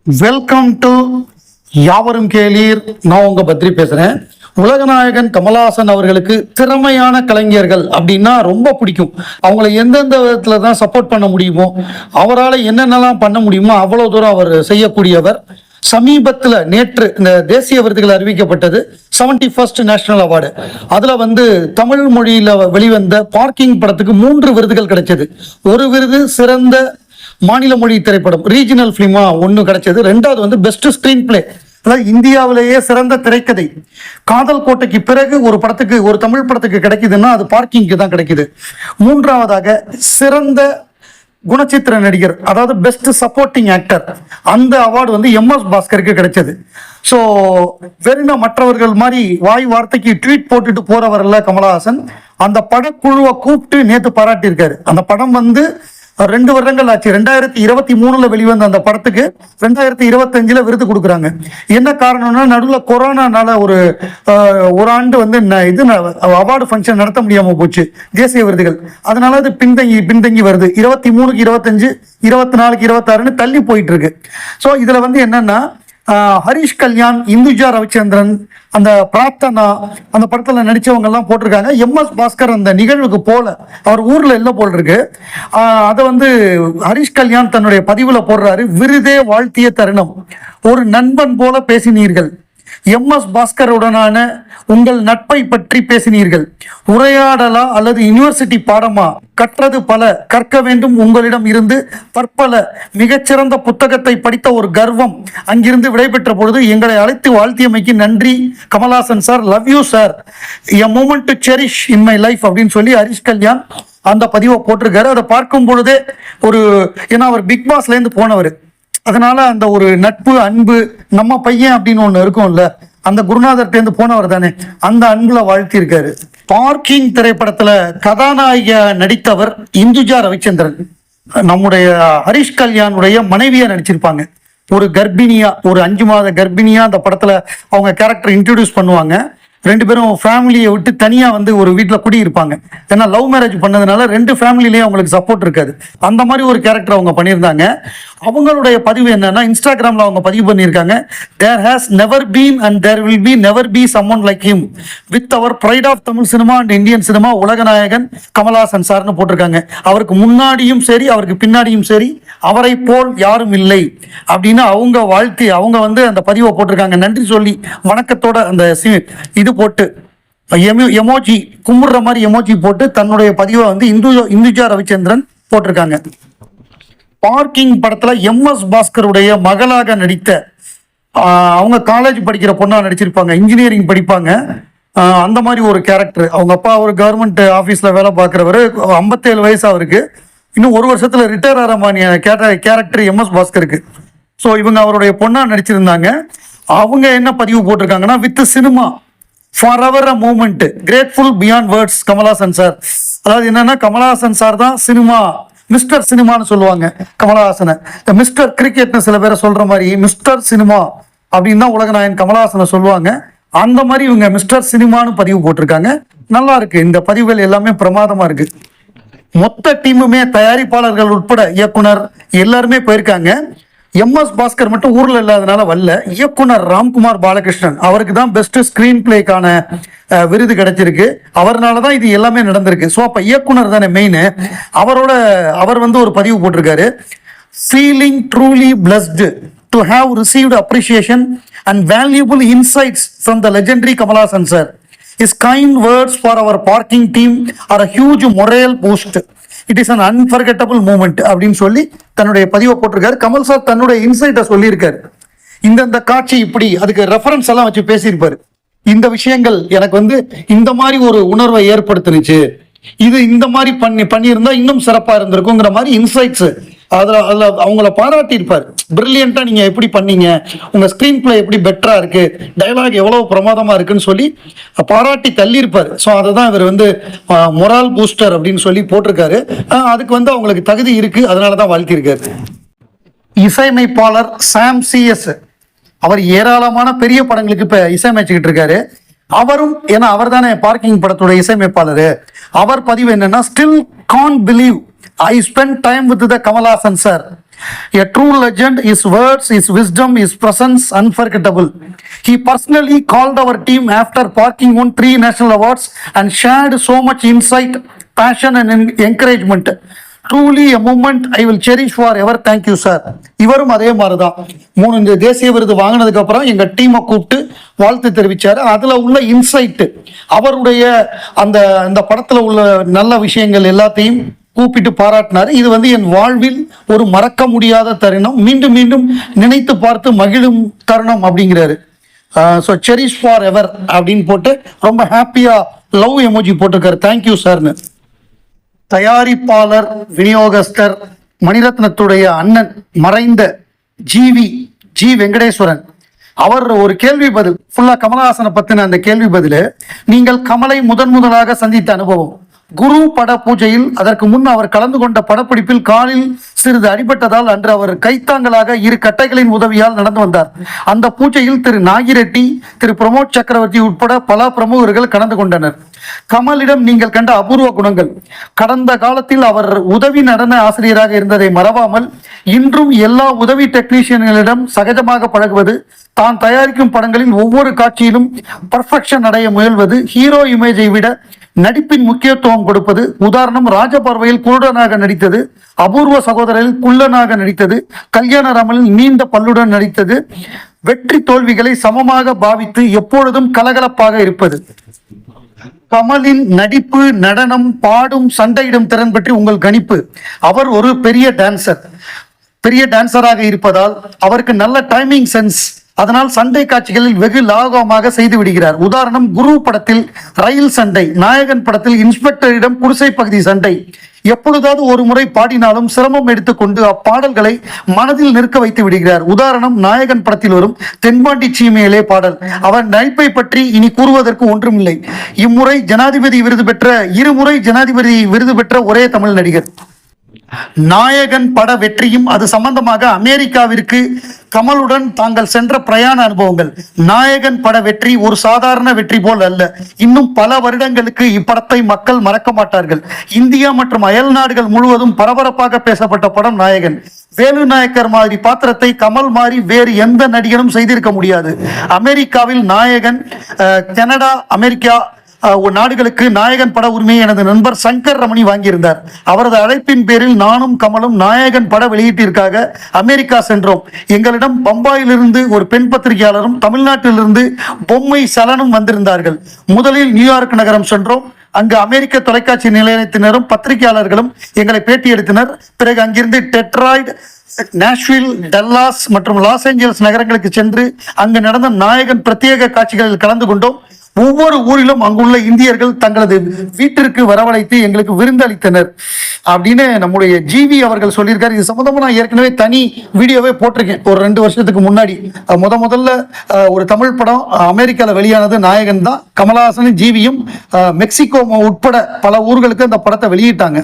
Welcome to யாவரும் கேளீர். நான் உங்க பத்ரி பேசுறேன். உலகநாயகன் கமலஹாசன் அவர்களுக்கு திறமையான கலைஞர்கள் அப்படின்னா ரொம்ப பிடிக்கும். அவங்களை எந்தெந்த விதத்துல தான் சப்போர்ட் பண்ண முடியுமோ, அவரால் என்னென்னலாம் பண்ண முடியுமோ அவ்வளவு தூரம் அவர் செய்யக்கூடியவர். சமீபத்தில் நேற்று இந்த தேசிய விருதுகள் அறிவிக்கப்பட்டது. 71st national award. அதுல தமிழ் மொழியில வெளிவந்த பார்க்கிங் படத்துக்கு 3 விருதுகள் கிடைச்சது. ஒரு விருது சிறந்த மாநில மொழி திரைப்படம் ரீஜனல் பிலிமா ஒன்று கிடைச்சது. ரெண்டாவது பெஸ்ட் ஸ்கிரீன் பிளே, அதாவது இந்தியாவிலேயே சிறந்த திரைக்கதை. காதல் கோட்டைக்கு பிறகு ஒரு தமிழ் படத்துக்கு கிடைக்குதுன்னா அது பார்க்கிங்க்கு தான் கிடைக்குது. மூன்றாவதாக சிறந்த குணச்சித்திர நடிகர், அதாவது பெஸ்ட் சப்போர்ட்டிங் ஆக்டர், அந்த அவார்டு எம்எஸ் பாஸ்கருக்கு கிடைச்சது. ஸோ வெறும் மற்றவர்கள் மாதிரி வாய் வார்த்தைக்கு ட்வீட் போட்டுட்டு போறவர்ல கமலஹாசன் அந்த படக்குழுவை கூப்பிட்டு நேற்று பாராட்டியிருக்காரு. அந்த படம் 2 வருடங்கள் ஆச்சு. 2023 வெளிவந்த அந்த படத்துக்கு 2025 விருது கொடுக்குறாங்க. என்ன காரணம்னா நடுவில் கொரோனானால ஒரு ஆண்டு அவார்டு ஃபங்க்ஷன் நடத்த முடியாம போச்சு தேசிய விருதுகள். அதனால அது பின்தங்கி வருது. 23, 25, 24, 26 தள்ளி போயிட்டு இருக்கு. ஸோ இதுல என்னன்னா ஹரிஷ் கல்யாண், இந்துஜா ரவிச்சந்திரன், அந்த பிரார்த்தனா அந்த படத்துல நடிச்சவங்க எல்லாம் போட்டிருக்காங்க. எம்எஸ் பாஸ்கர் அந்த நிகழ்வுக்கு போல, அவர் ஊர்ல இல்ல போல் இருக்கு. அதை ஹரிஷ் கல்யாண் தன்னுடைய பதிவுல போடுறாரு. விருதே வாழ்த்திய தருணம், ஒரு நண்பன் போல பேசினீர்கள். எம்எஸ் பாஸ்கருடனான உங்கள் நட்பை பற்றி பேசினீர்கள். உரையாடலா அல்லது யூனிவர்சிட்டி பாடமா? கற்றது பல, கற்க வேண்டும் உங்களிடம் இருந்து பற்பல. மிகச்சிறந்த புத்தகத்தை படித்த ஒரு கர்வம். அங்கிருந்து விடைபெற்ற பொழுது எங்களை அழைத்து வாழ்த்தியமைக்கு நன்றி Kamal Haasan sir. Love you sir, a moment to cherish in my life அப்படின்னு சொல்லி ஹரிஷ் கல்யாண் அந்த பதிவை போட்டிருக்காரு. அதை பார்க்கும் பொழுதே ஏன்னா அவர் பிக் பாஸ்ல இருந்து போனவர், அதனால அந்த ஒரு நட்பு, அன்பு, நம்ம பையன் அப்படின்னு ஒண்ணு இருக்கும்ல, அந்த குருநாதர்கிட்ட போனவர் தானே, அந்த அன்புல வாழ்த்தி இருக்காரு. பார்க்கிங் திரைப்படத்துல கதாநாயகியா நடித்தவர் இந்துஜா ரவிச்சந்திரன். நம்முடைய ஹரிஷ் கல்யாணுடைய மனைவியா நடிச்சிருப்பாங்க. ஒரு கர்ப்பிணியா, ஒரு 5 மாத கர்ப்பிணியா அந்த படத்துல அவங்க கேரக்டர் இன்ட்ரோடியூஸ் பண்ணுவாங்க. 2 பேரும் ஃபேமிலியை விட்டு தனியா ஒரு வீட்டில் குடியிருப்பாங்க. ஏன்னா லவ் மேரேஜ் பண்ணதுனால 2 ஃபேமிலிலேயே அவங்களுக்கு சப்போர்ட் இருக்காது. அந்த மாதிரி ஒரு கேரக்டர் அவங்க பண்ணியிருந்தாங்க. அவங்களுடைய பதிவு என்னன்னா, இன்ஸ்டாகிராம்ல அவங்க பதிவு பண்ணியிருக்காங்க, there has never been and there will be never be someone like him with our pride of Tamil cinema and Indian cinema, உலகநாயகன் கமலஹாசன் சார்னு போட்டிருக்காங்க. அவருக்கு முன்னாடியும் சரி அவருக்கு பின்னாடியும் சரி அவரை போல் யாரும் இல்லை அப்படின்னு அவங்க வாழ்த்தி அவங்க அந்த பதிவை போட்டிருக்காங்க. நன்றி சொல்லி வணக்கத்தோட அந்த இது போட்டு எமோஜி கும்பிடுற மாதிரி எமோஜி போட்டு தன்னுடைய பதிவை இந்துஜா ரவிச்சந்திரன் போட்டிருக்காங்க. பார்க்கிங் படத்துல எம்எஸ் பாஸ்கருடைய மகளாக நடித்த அவங்க காலேஜ் படிக்கிற பொண்ணா நடிச்சிருப்பாங்க, இன்ஜினியரிங் படிப்பாங்க. அந்த மாதிரி ஒரு கேரக்டர். அவங்க அப்பா ஒரு கவர்மெண்ட் ஆஃபீஸில் வேலை பார்க்குறவர், 57 வயசு அவருக்கு. இன்னும் 1 வருஷத்துல ரிட்டையர் ஆகிற மாதிரி கேரக்டர் எம்எஸ் பாஸ்கருக்கு. ஸோ இவங்க அவருடைய பொண்ணா நடிச்சிருந்தாங்க. அவங்க என்ன பதிவு போட்டிருக்காங்கன்னா, with cinema forever a moment, grateful beyond words Kamal Haasan sir. அதாவது என்னன்னா, கமலஹாசன் சார் தான் சினிமா, மிஸ்டர் சினிமான்னு சொல்லுவாங்க கமலஹாசனை. மிஸ்டர் கிரிக்கெட்னு சில பேரை சொல்ற மாதிரி மிஸ்டர் சினிமா அப்படின்னு தான் உலகநாயகன் கமலஹாசனை சொல்லுவாங்க. அந்த மாதிரி இவங்க மிஸ்டர் சினிமான்னு பதிவு போட்டிருக்காங்க. நல்லா இருக்கு. இந்த பதிவுகள் எல்லாமே பிரமாதமா இருக்கு. மொத்த டீமுமே, தயாரிப்பாளர்கள் உட்பட இயக்குனர் எல்லாருமே போயிருக்காங்க. எம்எஸ் பாஸ்கர் மட்டும் ஊர்ல இல்லாதனால வரல. இயக்குனர் ராம்குமார் பாலகிருஷ்ணன், அவருக்கு தான் பெஸ்ட் ஸ்கிரீன் பிளேக்கான விருது கிடைச்சிருக்கு. அவர்னால தான் இது எல்லாமே நடந்திருக்கு. ஸோ அப்ப இயக்குனர் தானே மெயின். அவர் ஒரு பதிவு போட்டிருக்காரு, feeling truly blessed to have received appreciation and valuable insights from the legendary Kamal Haasan sir. His kind words for our parking team are a huge moral boost. It is an unforgettable moment அப்படின்னு சொல்லி தன்னுடைய பதிவை போட்டிருக்காரு. Kamal sir தன்னுடைய இன்சைட்டை சொல்லியிருக்காரு. இந்த காட்சி இப்படி, அதுக்கு ரெஃபரன்ஸ் எல்லாம் வச்சு பேசியிருப்பாரு. இந்த விஷயங்கள் எனக்கு இந்த மாதிரி ஒரு உணர்வை ஏற்படுத்துனுச்சு, இது இந்த மாதிரி பண்ணியிருந்தா இன்னும் சிறப்பா இருந்திருக்குங்கிற மாதிரி இன்சைட்ஸ் அதில் அவங்கள பாராட்டி இருப்பார். பிரில்லியண்டா நீங்க எப்படி பண்ணீங்க, உங்க ஸ்கிரீன் பிளே எப்படி பெட்டரா இருக்கு, டைலாக் எவ்வளவு பிரமாதமா இருக்குன்னு சொல்லி பாராட்டி தள்ளி இருப்பார். ஸோ அதை தான் இவர் மொரால் பூஸ்டர் அப்படின்னு சொல்லி போட்டிருக்காரு. அதுக்கு அவங்களுக்கு தகுதி இருக்கு, அதனாலதான் வாழ்த்திருக்காரு. இசையமைப்பாளர் சாம் சிஎஸ், அவர் ஏராளமான பெரிய படங்களுக்கு இப்ப இசையமைச்சுக்கிட்டு இருக்காரு. அவரும், ஏன்னா அவர் தானே பார்க்கிங் படத்தோட இசையமைப்பாளர். அவர் பதிவு என்னன்னா, still can't believe I spent time with the Kamal Haasan sir. A true legend, his words, his wisdom, his presence unforgettable. He personally called our team after parking won 3 national awards and shared so much insight, passion and encouragement. Truly a moment I will cherish forever. Thank you, sir. இவரும் அதே மாதிரி தான் 3 தேசிய விருது வாங்கினதுக்கு அப்புறம் எங்க டீமை கூப்பிட்டு வாழ்த்து தெரிவிச்சாரு. அதுல உள்ள இன்சைட், அவருடைய அந்த அந்த படத்துல உள்ள நல்ல விஷயங்கள் எல்லாத்தையும் கூப்பிட்டு பாராட்டினாரு. இது என் வாழ்வில் ஒரு மறக்க முடியாத தருணம், மீண்டும் மீண்டும் நினைத்து பார்த்து மகிழும் தருணம் அப்படிங்கிறாரு. ஸோ செரிஷ் ஃபார் எவர் அப்படின்னு போட்டு ரொம்ப ஹாப்பியா லவ் எமோஜி போட்டிருக்காரு. தேங்க்யூ சார்னு. தயாரிப்பாளர் விநியோகஸ்தர் மணிரத்னத்துடைய அண்ணன் மறைந்த ஜி வெங்கடேஸ்வரன் அவர் ஒரு கேள்வி பதில் ஃபுல்லா கமலஹாசனை பத்தின அந்த கேள்வி பதில், நீங்கள் கமலை முதலாக சந்தித்த அனுபவம். குரு பட பூஜையில் அதற்கு முன் அவர் கலந்து கொண்ட படப்பிடிப்பில் காலில் சிறிது அடிபட்டதால் அன்று அவர் கைத்தாங்களாக 2 கட்டைகளின் உதவியால் நடந்து வந்தார். அந்த பூஜையில் திரு நாகிரெட்டி, திரு பிரமோத் சக்கரவர்த்தி உட்பட பல பிரமுகர்கள் கலந்து கொண்டனர். கமலிடம் நீங்கள் கண்ட அபூர்வ குணங்கள். கடந்த காலத்தில் அவர் உதவி நடன ஆசிரியராக இருந்ததை மறவாமல் இன்றும் எல்லா உதவி டெக்னீஷியன்களிடம் சகஜமாக பழகுவது, தான் தயாரிக்கும் படங்களில் ஒவ்வொரு காட்சியிலும் பர்ஃபெக்ஷன் அடைய முயல்வது, ஹீரோ இமேஜை விட நடிப்பின் முக்கியத்துவம் கொடுப்பது. உதாரணம், ராஜபார்வையில் குருடனாக நடித்தது, அபூர்வ சகோதரில் குள்ளனாக நடித்தது, கல்யாணராமனில் நீண்ட பல்லுடன் நடித்தது, வெற்றி தோல்விகளை சமமாக பாவித்து எப்பொழுதும் கலகலப்பாக இருப்பது. கமலின் நடிப்பு, நடனம், பாடும், சண்டையிடும் திறன் பற்றி உங்கள் கணிப்பு. அவர் ஒரு பெரிய டான்சராக இருப்பதால் அவருக்கு நல்ல டைமிங் சென்ஸ், அதனால் சண்டை காட்சிகளில் வெகு லாகவமாக செய்து விடுகிறார். உதாரணம், குரு படத்தில் ரயில் சண்டை, நாயகன் படத்தில் இன்ஸ்பெக்டரிடம் குடிசை பகுதி சண்டை. எப்பொழுதாவது ஒரு முறை பாடினாலும் சிரமம் எடுத்துக்கொண்டு அப்பாடல்களை மனதில் நிற்க வைத்து விடுகிறார். உதாரணம், நாயகன் படத்தில் வரும் தென்பாண்டி சீமையிலே பாடல். அவர் நடிப்பை பற்றி இனி கூறுவதற்கு ஒன்றுமில்லை. இம்முறை ஜனாதிபதி விருது பெற்ற 2 முறை ஜனாதிபதி விருது பெற்ற ஒரே தமிழ் நடிகர். நாயகன் பட வெற்றியும் அது சம்பந்தமாக அமெரிக்காவிற்கு கமலுடன் தாங்கள் சென்ற பிரயாண அனுபவங்கள். நாயகன் பட வெற்றி ஒரு சாதாரண வெற்றி போல் அல்ல. இன்னும் பல வருடங்களுக்கு இப்படத்தை மக்கள் மறக்க மாட்டார்கள். இந்தியா மற்றும் அயல் நாடுகள் முழுவதும் பரபரப்பாக பேசப்பட்ட படம் நாயகன். வேலு நாயக்கர் மாதிரி பாத்திரத்தை கமல் மாதிரி வேறு எந்த நடிகரும் செய்திருக்க முடியாது. அமெரிக்காவில் நாயகன், கனடா, அமெரிக்கா நாடுகளுக்கு நாயகன் பட உரிமையை எனது நண்பர் சங்கர் ரமணி வாங்கியிருந்தார். அவரது அழைப்பின் பேரில் நானும் கமலும் நாயகன் பட வெளியீட்டிற்காக அமெரிக்கா சென்றோம். எங்களிடம் பம்பாயிலிருந்து ஒரு பெண் பத்திரிகையாளரும் தமிழ்நாட்டிலிருந்து பொம்மை சலனும் வந்திருந்தார்கள். முதலில் நியூயார்க் நகரம் சென்றோம். அங்கு அமெரிக்க தொலைக்காட்சி நிலையத்தினரும் பத்திரிகையாளர்களும் எங்களை பேட்டி எடுத்தனர். பிறகு அங்கிருந்து டெட்ராய்ட், நாஷ்வில், டல்லாஸ் மற்றும் லாஸ் ஏஞ்சல்ஸ் நகரங்களுக்கு சென்று அங்கு நடந்த நாயகன் பிரத்யேக காட்சிகளில் கலந்து கொண்டோம். ஒவ்வொரு ஊரிலும் அங்குள்ள இந்தியர்கள் தங்களது வீட்டிற்கு வரவழைத்து எங்களுக்கு விருந்தளித்தனர் அப்படின்னு நம்முடைய ஜிவி அவர்கள் சொல்லியிருக்காரு. இது சம்பந்தமா நான் ஏற்கனவே தனி வீடியோவே போட்டிருக்கேன் ஒரு 2 வருஷத்துக்கு முன்னாடி. முதல்ல ஒரு தமிழ் படம் அமெரிக்காவில் வெளியானது நாயகன் தான். கமலஹாசனும் ஜிவியும் மெக்சிகோ உட்பட பல ஊர்களுக்கு அந்த படத்தை வெளியிட்டாங்க.